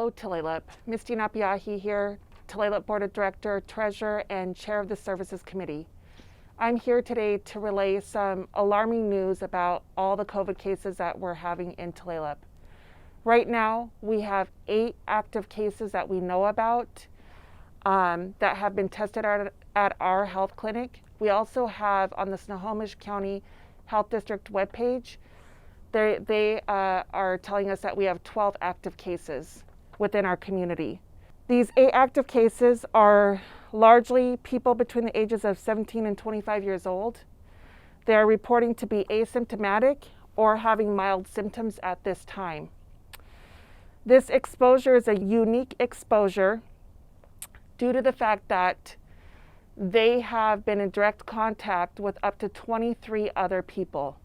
Hello, Tulalip. Misty Napeahi here, Tulalip Board of Director, Treasurer, and Chair of the Services Committee. I'm here today to relay some alarming news about all the COVID cases that we're having in Tulalip. Right now, we have 8 active cases that we know about that have been tested at our health clinic. We also have on the Snohomish County Health District webpage, they are telling us that we have 12 active cases within our community. These 8 active cases are largely people between the ages of 17 and 25 years old. They're reporting to be asymptomatic or having mild symptoms at this time. This exposure is a unique exposure due to the fact that they have been in direct contact with up to 23 other people.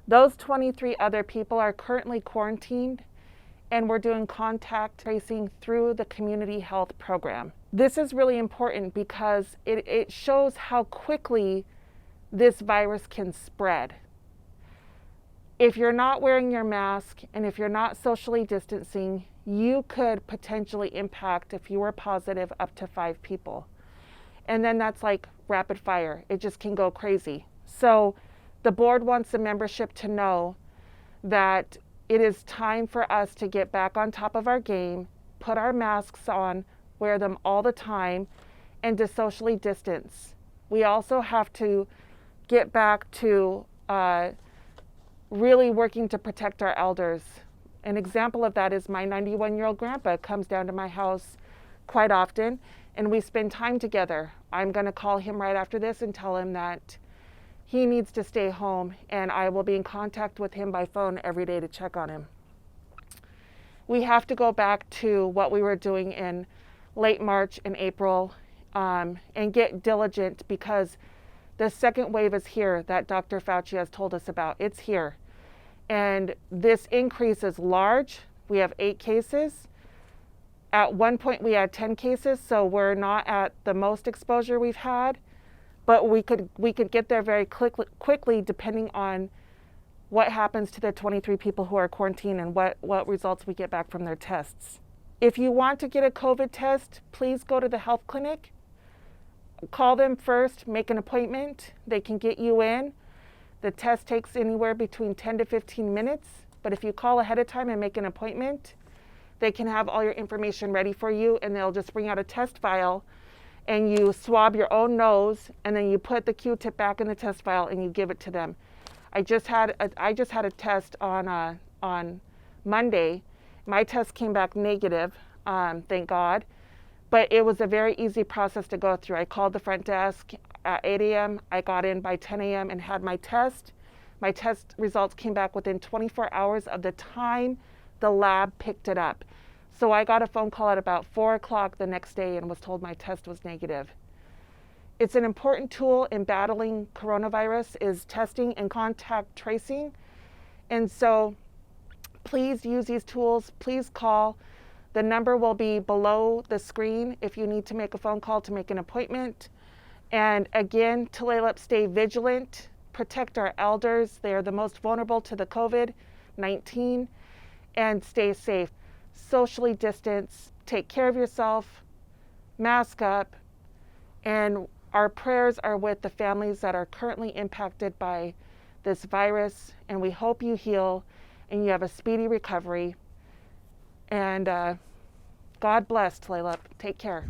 Those 23 other people are currently quarantined, and we're doing contact tracing through the community health program. This is really important because it shows how quickly this virus can spread. If you're not wearing your mask and if you're not socially distancing, you could potentially impact, if you were positive, up to 5 people. And then that's like rapid fire. It just can go crazy. So the board wants the membership to know that it is time for us to get back on top of our game, put our masks on, wear them all the time, and to socially distance. We also have to get back to really working to protect our elders. An example of that is my 91-year-old grandpa comes down to my house quite often, and we spend time together. I'm going to call him right after this and tell him that he needs to stay home, and I will be in contact with him by phone every day to check on him. We have to go back to what we were doing in late March and April and get diligent, because the second wave is here that Dr. Fauci has told us about. It's here. And this increase is large. We have 8 cases. At one point we had 10 cases, so we're not at the most exposure we've had. But we could get there very quickly depending on what happens to the 23 people who are quarantined and what results we get back from their tests. If you want to get a COVID test, please go to the health clinic. Call them first, make an appointment. They can get you in. The test takes anywhere between 10 to 15 minutes. But if you call ahead of time and make an appointment, they can have all your information ready for you, and they'll just bring out a test file, and you swab your own nose, and then you put the Q-tip back in the test file and you give it to them. I just had a test on Monday. My test came back negative, thank God, but it was a very easy process to go through. I called the front desk at 8 a.m. I got in by 10 a.m. and had my test. My test results came back within 24 hours of the time the lab picked it up. So I got a phone call at about 4 o'clock the next day and was told my test was negative. It's an important tool in battling coronavirus, is testing and contact tracing. And so please use these tools. Please call. The number will be below the screen if you need to make a phone call to make an appointment. And again, Tulalip, stay vigilant, protect our elders. They are the most vulnerable to the COVID-19, and stay safe. Socially distance, take care of yourself, mask up, and our prayers are with the families that are currently impacted by this virus, and we hope you heal and you have a speedy recovery. And God bless, Tulalip. Take care.